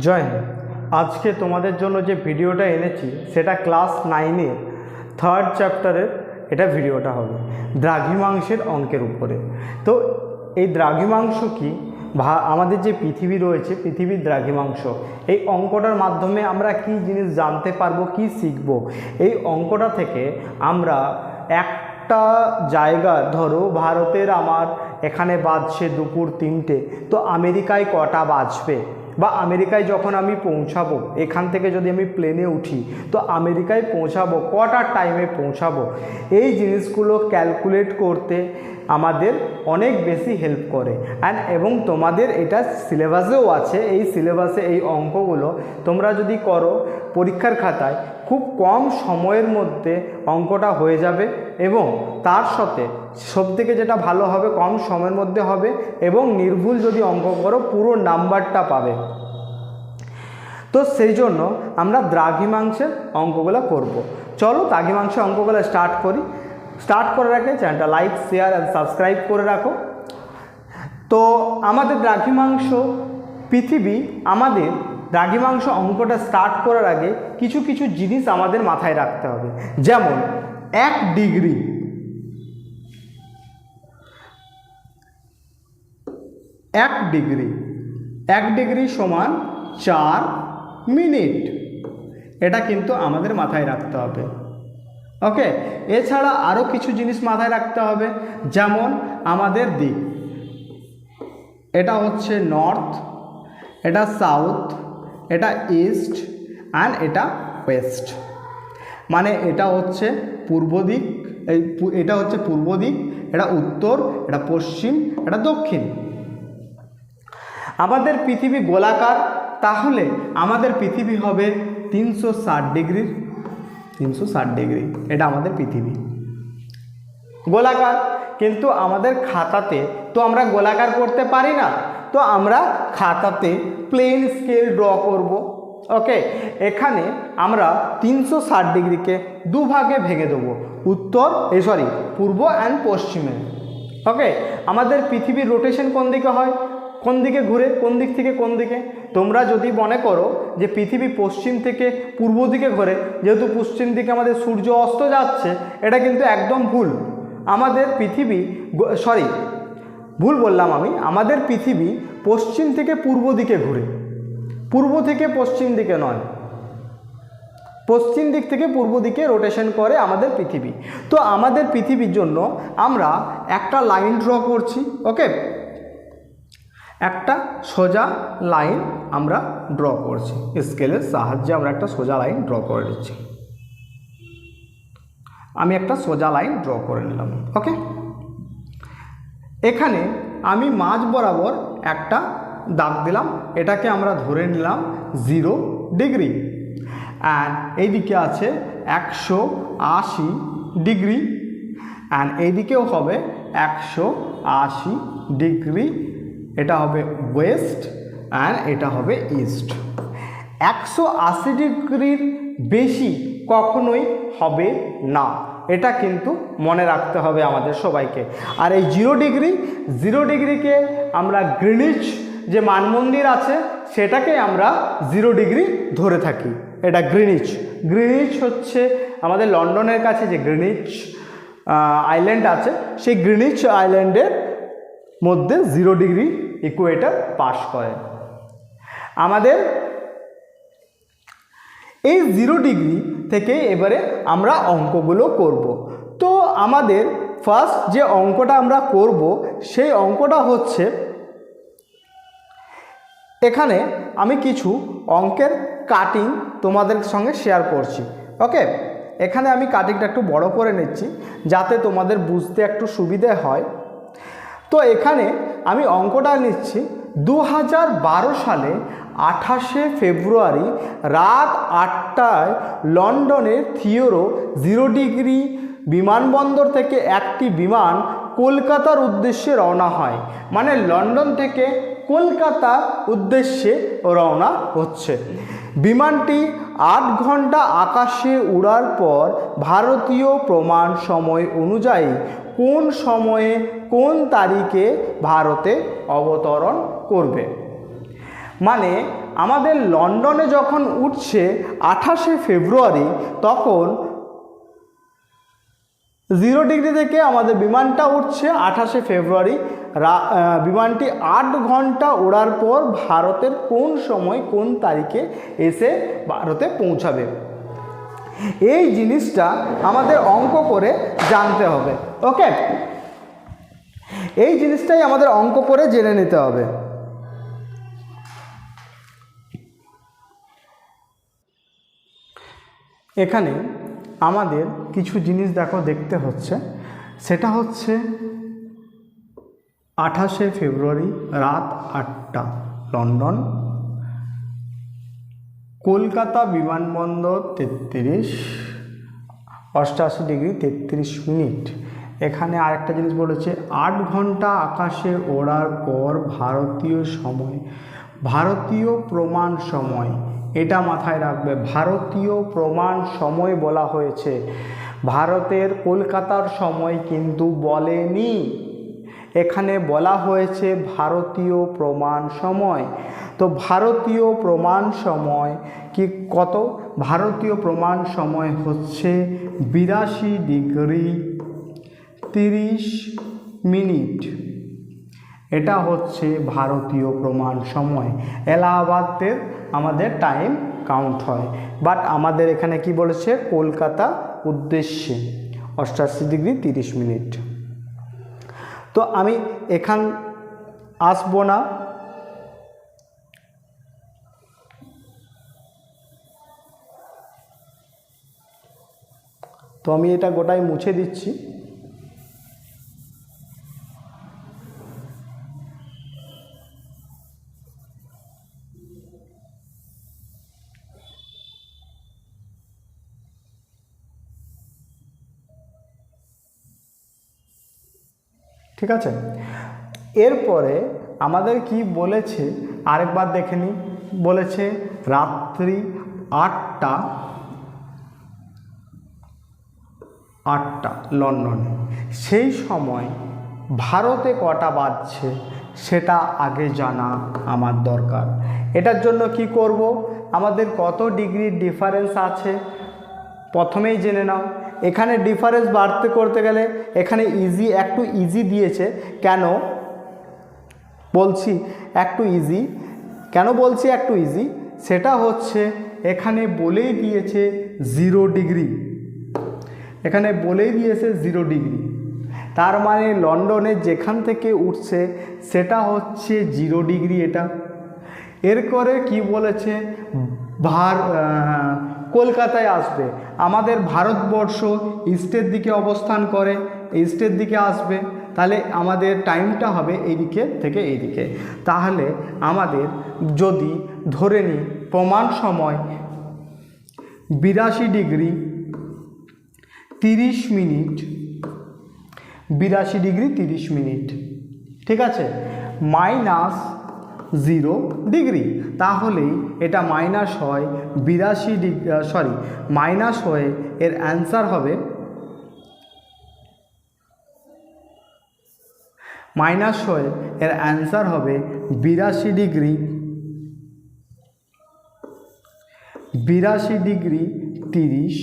জয় হিন্দ। আজকে তোমাদের জন্য যে ভিডিওটা এনেছি সেটা ক্লাস 9-এর 3rd চ্যাপ্টারের এটা ভিডিওটা হবে দ্রাঘিমাংশের অঙ্কের উপরে। তো এই দ্রাঘিমাংশ কি, আমাদের যে পৃথিবী রয়েছে পৃথিবীর দ্রাঘিমাংশ, এই অঙ্কটার মাধ্যমে আমরা কি জিনিস জানতে পারবো, কি শিখব। এই অঙ্কটা থেকে আমরা একটা জায়গা, ধরো ভারতের আমার এখানে বাজছে দুপুর 3টে, তো আমেরিকায় কটা বাজবে, বা আমেরিকায় যখন আমি পৌঁছাবো, এখান থেকে যদি আমি প্লেনে উঠি তো আমেরিকায় পৌঁছাবো কটা টাইমে পৌঁছাবো, এই জিনিসগুলো ক্যালকুলেট করতে আমাদের অনেক বেশি হেল্প করে। এবং তোমাদের এটা সিলেবাসেও আছে, এই সিলেবাসে এই অঙ্কগুলো তোমরা যদি করো পরীক্ষার খাতায় খুব কম সময়ের মধ্যে অঙ্কটা হয়ে যাবে, এবং তার সাথে সবথেকে যেটা ভালো হবে কম সময়ের মধ্যে হবে, এবং নির্ভুল যদি অঙ্ক করো পুরো নাম্বারটা পাবে। তো সেই জন্য আমরা দ্রাঘিমাংশের অঙ্কগুলো করব। চলো দ্রাঘিমাংশের অঙ্কগুলো স্টার্ট করি। স্টার্ট করার আগে চ্যানেলটা লাইক, শেয়ার অ্যান্ড সাবস্ক্রাইব করে রাখো। তো আমাদের দ্রাঘিমাংশ পৃথিবী, আমাদের দ্রাঘিমাংশ অঙ্কটা স্টার্ট করার আগে কিছু কিছু জিনিস আমাদের মাথায় রাখতে হবে। যেমন 1 ডিগ্রি, 1 ডিগ্রি সমান 4 মিনিট, এটা কিন্তু আমাদের মাথায় রাখতে হবে। ওকে, এছাড়া আরও কিছু জিনিস মাথায় রাখতে হবে, যেমন আমাদের দিক, এটা হচ্ছে নর্থ, এটা সাউথ, এটা ইস্ট অ্যান্ড এটা ওয়েস্ট। মানে এটা হচ্ছে পূর্ব দিক, এটা হচ্ছে পূর্ব দিক, এটা উত্তর, এটা পশ্চিম, এটা দক্ষিণ। আমাদের পৃথিবী গোলাকার, তাহলে আমাদের পৃথিবী হবে 360 ডিগ্রির, 360 ডিগ্রি, এটা আমাদের পৃথিবী গোলাকার। কিন্তু আমাদের খাতাতে তো আমরা গোলাকার করতে পারি না, তো আমরা খাতাতে প্লেন স্কেল ড্র করব। ওকে, এখানে আমরা 360 ডিগ্রিকে দুভাগে ভেঙে দেবো, পূর্ব অ্যান্ড পশ্চিমে। ওকে, আমাদের পৃথিবীর রোটেশন কোন দিকে হয়, কোন দিকে ঘুরে, কোন দিক থেকে কোন দিকে। তোমরা যদি মনে করো যে পৃথিবী পশ্চিম থেকে পূর্ব দিকে ঘোরে, যেহেতু পশ্চিম দিকে আমাদের সূর্য অস্ত যাচ্ছে, এটা কিন্তু একদম ভুল। আমাদের পৃথিবী, ভুল বললাম আমি, আমাদের পৃথিবী পশ্চিম থেকে পূর্ব দিকে ঘুরে, পূর্ব থেকে পশ্চিম দিকে নয়, পশ্চিম দিক থেকে পূর্ব দিকে রোটেশন করে আমাদের পৃথিবী। তো আমাদের পৃথিবীর জন্য আমরা একটা লাইন ড্র করছি। ওকে, একটা সোজা লাইন আমরা ড্র করছি, স্কেলের সাহায্যে আমরা একটা সোজা লাইন ড্র করে নিচ্ছি। আমি একটা সোজা লাইন ড্র করে নিলাম। ওকে, এখানে আমি মাঝ বরাবর একটা দাগ দিলাম, এটাকে আমরা ধরে নিলাম 0 ডিগ্রি। অ্যান্ড এইদিকে আছে 180 ডিগ্রি, অ্যান্ড এইদিকেও হবে 180 ডিগ্রি, এটা হবে ওয়েস্ট অ্যান্ড এটা হবে ইস্ট। 180 ডিগ্রির বেশি কখনোই হবে না, এটা কিন্তু মনে রাখতে হবে আমাদের সবাইকে। আর এই 0 ডিগ্রিকে আমরা গ্রিনিচ যে মানমন্দির আছে সেটাকে আমরা 0 ডিগ্রি ধরে থাকি, এটা গ্রিনিচ হচ্ছে আমাদের লন্ডনের কাছে যে গ্রিনিচ আইল্যান্ড আছে, সেই গ্রিনিচ আইল্যান্ডের মধ্যে 0 ডিগ্রি ইকুয়েটর পাস করে। আমাদের এই 0 ডিগ্রি থেকে এবারে আমরা অঙ্কগুলো করব। তো আমাদের ফার্স্ট যে অঙ্কটা আমরা করব সেই অঙ্কটা হচ্ছে, এখানে আমি কিছু অঙ্কের কাটিং তোমাদের সঙ্গে শেয়ার করছি। ওকে, এখানে আমি কাটিংটা একটু বড় করে নিচ্ছি যাতে তোমাদের বুঝতে একটু সুবিধে হয়। তো এখানে আমি অঙ্কটা নিচ্ছি 2012 সালে 28শে ফেব্রুয়ারি রাত 8টায় লন্ডনের থিওরো 0 ডিগ্রি বিমানবন্দর থেকে একটি বিমান কলকাতার উদ্দেশ্যে রওনা হয়। মানে লন্ডন থেকে কলকাতা উদ্দেশ্যে রওনা হচ্ছে। বিমানটি 8 ঘন্টা আকাশে উড়ার পর ভারতীয় প্রমাণ সময় অনুযায়ী কোন সময়ে কোন তারিখে ভারতে অবতরণ করবে। মানে আমাদের লন্ডনে যখন উঠছে 28শে ফেব্রুয়ারি, তখন 0 ডিগ্রি থেকে আমাদের বিমানটা উঠছে 28শে ফেব্রুয়ারি। বিমানটি 8 ঘন্টা ওড়ার পর ভারতের কোন সময় কোন তারিখে এসে ভারতে পৌঁছাবে, এই জিনিসটা আমাদের অঙ্ক করে জানতে হবে। ওকে, এই জিনিসটাই আমাদের অঙ্ক করে জেনে নিতে হবে। এখানে আমাদের কিছু জিনিস দেখতে হচ্ছে, সেটা হচ্ছে 28শে ফেব্রুয়ারি রাত 8টা লন্ডন, কলকাতা বিমানবন্দর 88 ডিগ্রি 33 মিনিট। এখানে আরেকটা জিনিস বলেছে 8 ঘন্টা আকাশে ওড়ার পর ভারতীয় সময়, ভারতীয় প্রমাণ সময়, এটা মাথায় রাখবে, ভারতীয় প্রমাণ সময় বলা হয়েছে, ভারতের কলকাতার সময় কিন্তু বলেনি, এখানে বলা হয়েছে ভারতীয় প্রমাণ সময়। তো ভারতীয় প্রমাণ সময় কি কত? ভারতীয় প্রমাণ সময় হচ্ছে 82 ডিগ্রি 30 মিনিট। এটা হচ্ছে ভারতীয় প্রমাণ সময়। এলাহাবাদের আমাদের টাইম কাউন্ট হয়, বাট আমাদের এখানে কি বলেছে, কলকাতা উদ্দেশ্যে 88 ডিগ্রি 30 মিনিট। তো আমি এখান আসবো না, তো আমি এটা গোটাই মুছে দিচ্ছি। ঠিক আছে, এরপরে আমাদের কি বলেছে আরেকবার দেখে নিই। বলেছে রাত্রি 8টা লন্ডনে, সেই সময় ভারতে কটা বাজছে সেটা আগে জানা আমার দরকার। এটার জন্য কি করব, আমাদের কত ডিগ্রির ডিফারেন্স আছে প্রথমেই জেনে নাও। এখানে ডিফারেন্স বাড়তে করতে গেলে এখানে একটু ইজি দিয়েছে। কেন বলছি একটু ইজি, সেটা হচ্ছে এখানে বলেই দিয়েছে 0 ডিগ্রি, এখানে বলেই দিয়েছে 0 ডিগ্রি, তার মানে লন্ডনে যেখান থেকে উঠছে সেটা হচ্ছে 0 ডিগ্রি। এটা এরপরে কি বলেছে, কলকাতায় আসবে, আমাদের ভারতবর্ষ ইস্টের দিকে অবস্থান করে, ইস্টের দিকে আসবে, তাহলে আমাদের টাইমটা হবে এই দিকে থেকে এই দিকে। তাহলে আমাদের যদি ধরে নিই প্রমাণ সময় 82 ডিগ্রি 30 মিনিট, 82 ডিগ্রি 30 মিনিট, ঠিক আছে, মাইনাস 0 ডিগ্রি, তাহলেই এটা মাইনাস হয় 82 ডিগ্রি, মাইনাস হয়ে এর অ্যান্সার হবে, মাইনাস হয়ে এর অ্যান্সার হবে 82 ডিগ্রি 30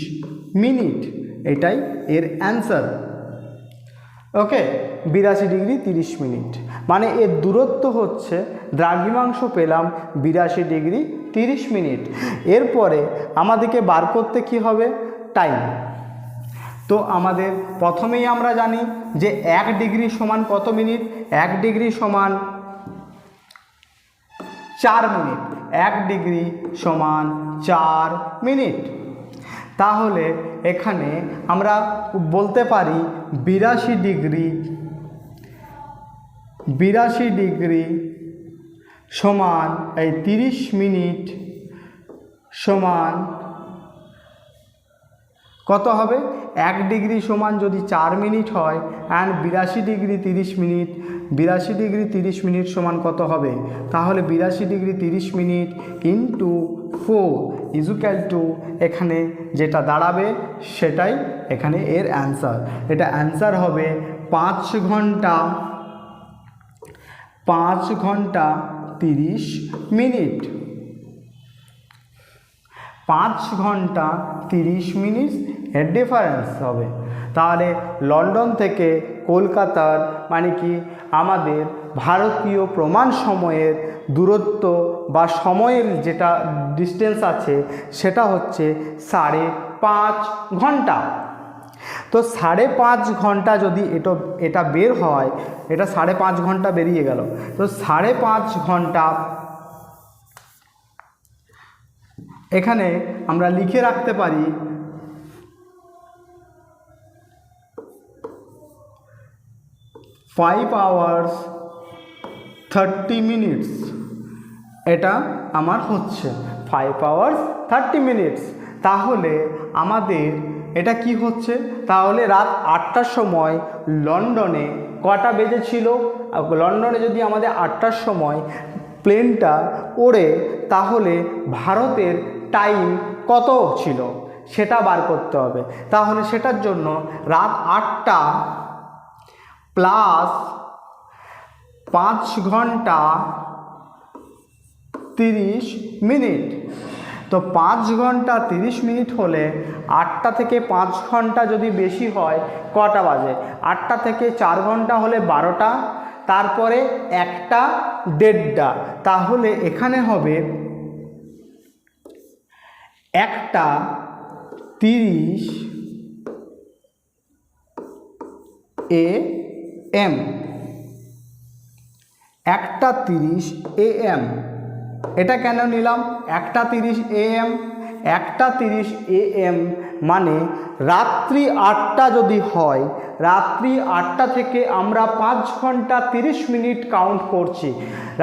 মিনিট, এটাই এর অ্যান্সার। ওকে, 82 ডিগ্রি 30 মিনিট, মানে এর দূরত্ব হচ্ছে, দ্রাঘিমাংশ পেলাম 82 ডিগ্রি 30 মিনিট। এরপরে আমাদেরকে বার করতে কি হবে, টাইম। তো আমাদের প্রথমেই আমরা জানি যে 1 ডিগ্রি সমান কত মিনিট, 1 ডিগ্রি সমান 4 মিনিট, 1 ডিগ্রি সমান 4 মিনিট। তাহলে এখানে আমরা বলতে পারি 82 ডিগ্রি সমান এই 30 মিনিট সমান কত হবে, 1 ডিগ্রি সমান যদি 4 মিনিট হয় and 82 degree 30 minute, 82 degree 30 minute সমান কত হবে, তাহলে 82 degree 30 minute into 4 equal two, এখানে যেটা দাঁড়াবে সেটাই এখানে এর অ্যান্সার। এটা অ্যান্সার হবে 5 ঘন্টা 30 মিনিট। 5 ঘন্টা 30 মিনিট এর ডিফারেন্স হবে। তাহলে লন্ডন থেকে কলকাতার মানে কি আমাদের ভারতীয় প্রমাণ সময়ের দূরত্ব বা সময়ের যেটা ডিস্টেন্স আছে সেটা হচ্ছে 5.5 ঘন্টা। তো 5.5 ঘন্টা যদি এটা বের হয়, এটা 5.5 ঘন্টা বেরিয়ে গেল, তো 5.5 ঘন্টা এখানে আমরা লিখে রাখতে পারি 5 hours 30 minutes। এটা আমার হচ্ছে 5 hours 30 minutes। তাহলে আমাদের এটা কি হচ্ছে, তাহলে রাত 8টার সময় লন্ডনে কটা বেজেছিল? লন্ডনে যদি আমাদের 8টার সময় প্লেনটা ওড়ে তাহলে ভারতের টাইম কত ছিল সেটা বার করতে হবে। তাহলে সেটার জন্য রাত 8টা প্লাস 5 ঘন্টা 30 মিনিট। তো 5 ঘন্টা 30 মিনিট হলে 8টা থেকে 5 ঘন্টা যদি বেশি হয় কটা বাজে? 8টা থেকে 4 ঘন্টা হলে 12টা, তারপরে 1টা 1:30টা। তাহলে এখানে হবে 1টা 30 AM, 1টা 30 AM। এটা কেন নিলাম 1টা 30 AM? 1টা 30 AM মানে রাত্রি 8টা যদি হয়, রাত্রি 8টা থেকে আমরা 5 ঘন্টা 30 মিনিট কাউন্ট করছি।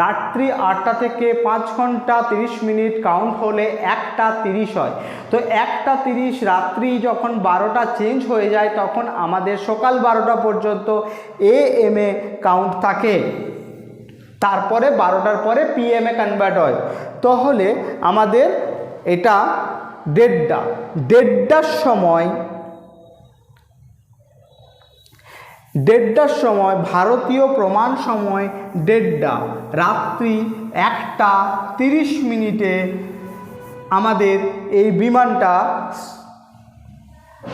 রাত্রি 8টা থেকে 5 ঘন্টা 30 মিনিট কাউন্ট হলে 1টা 30 হয়। তো 1টা 30 রাত্রি যখন 12টা চেঞ্জ হয়ে যায় তখন আমাদের সকাল 12টা পর্যন্ত AM এ কাউন্ট থাকে, তারপরে 12টার পরে PM এ কনভার্ট হয়। তাহলে আমাদের এটা 1:30টা, 1:30টার সময় ভারতীয় প্রমাণ সময় 1:30টা, রাত্রি 1টা 30 মিনিটে আমাদের এই বিমানটা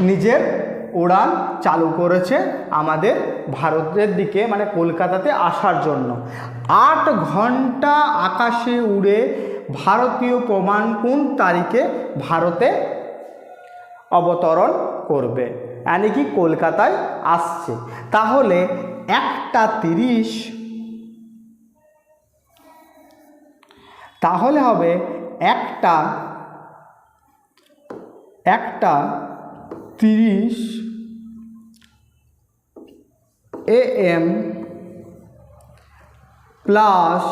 নিজের উড়ান চালু করেছে আমাদের ভারতের দিকে মানে কলকাতাতে আসার জন্য। 8 ঘন্টা আকাশে উড়ে ভারতীয় প্রমাণ কোন তারিখে ভারতে অবতরণ করবে, মানে কি কলকাতায় আসছে। তাহলে 1টা 30, তাহলে হবে 1টা 30 AM প্লাস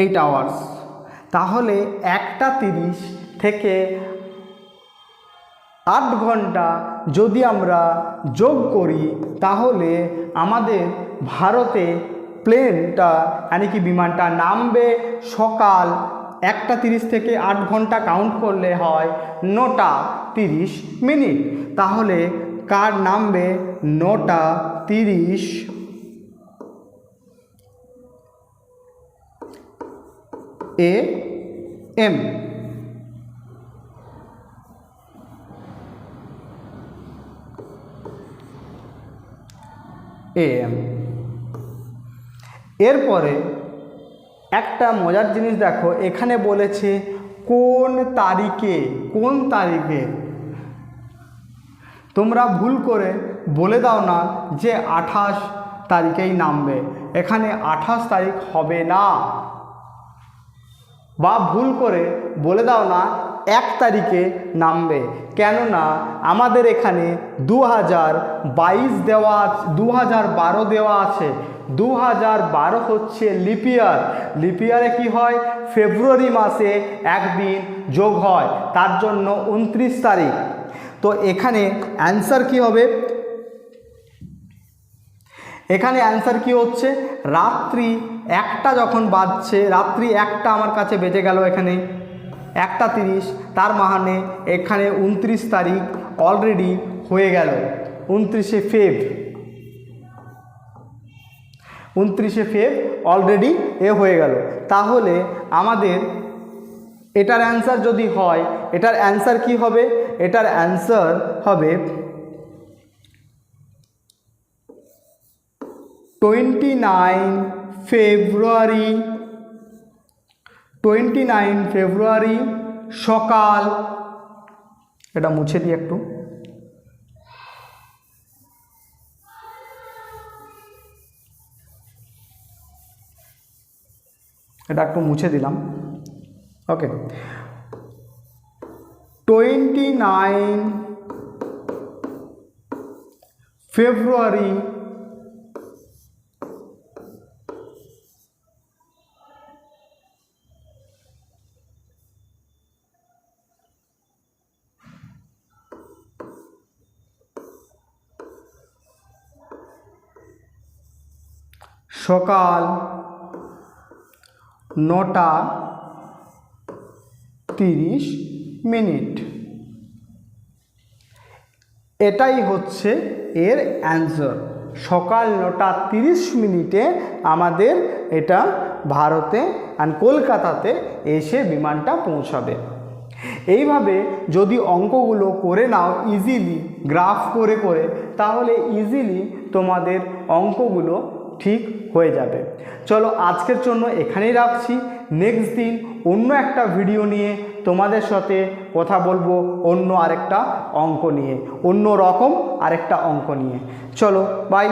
8 আওয়ার্স। তাহলে 1টা 30 থেকে 8 ঘন্টা যদি আমরা যোগ করি তাহলে আমাদের ভারতে প্লেনটা মানে কি বিমানটা নামবে সকাল 1টা 30 থেকে 8 ঘন্টা কাউন্ট করলে হয় 9টা 30 মিনিট। তাহলে কার নামবে 9টা 30 AM। এরপরে একটা মজার জিনিস দেখো, এখানে বলেছে কোন তারিখে, কোন তারিখে। তোমরা ভুল করে বলে দাও না যে 28 তারিখেই নামবে, এখানে 28 তারিখ হবে না। বা ভুল করে বলে দাও না 1 তারিখে নামবে, কেননা আমাদের এখানে 2022 দেওয়া, 2012 দেওয়া আছে। 2012 হচ্ছে লিপিয়ার। লিপিয়ারে কি হয়, ফেব্রুয়ারি মাসে একদিন যোগ হয়, তার জন্য 29 তারিখ। তো এখানে অ্যান্সার কি হবে, এখানে অ্যান্সার কি হচ্ছে, রাত্রি 1টা যখন বাজছে, রাত্রি 1টা আমার কাছে বেজে গেল, এখানে 1টা 30, তার মানে এখানে 29 তারিখ অলরেডি হয়ে গেল, 29শে ফেব্রুয়ারি। 29শে ফেব অলরেডি হয়ে গেল। তাহলে আমাদের এটার অ্যান্সার যদি হয়, এটার অ্যান্সার কি হবে? এটার অ্যান্সার হবে 29 ফেব্রুয়ারি সকাল, এটা মুছে দিই একটু, এটা একটু মুছে দিলাম। ওকে, 29 ফেব্রুয়ারি সকাল 9:30। এটাই হচ্ছে এর অ্যান্সার। সকাল 9:30 আমাদের এটা ভারতে অ্যান্ড কলকাতাতে এসে বিমানটা পৌঁছাবে। এইভাবে যদি অঙ্কগুলো করে নাও ইজিলি, গ্রাফ করে করে, তাহলে ইজিলি তোমাদের অঙ্কগুলো ঠিক হয়ে যাবে। চলো আজকের জন্য এখানেই রাখছি। নেক্সট দিন অন্য একটা ভিডিও নিয়ে তোমাদের সাথে কথা বলবো, অন্য আরেকটা অঙ্ক নিয়ে, অন্য রকম আরেকটা অঙ্ক নিয়ে। চলো বাই।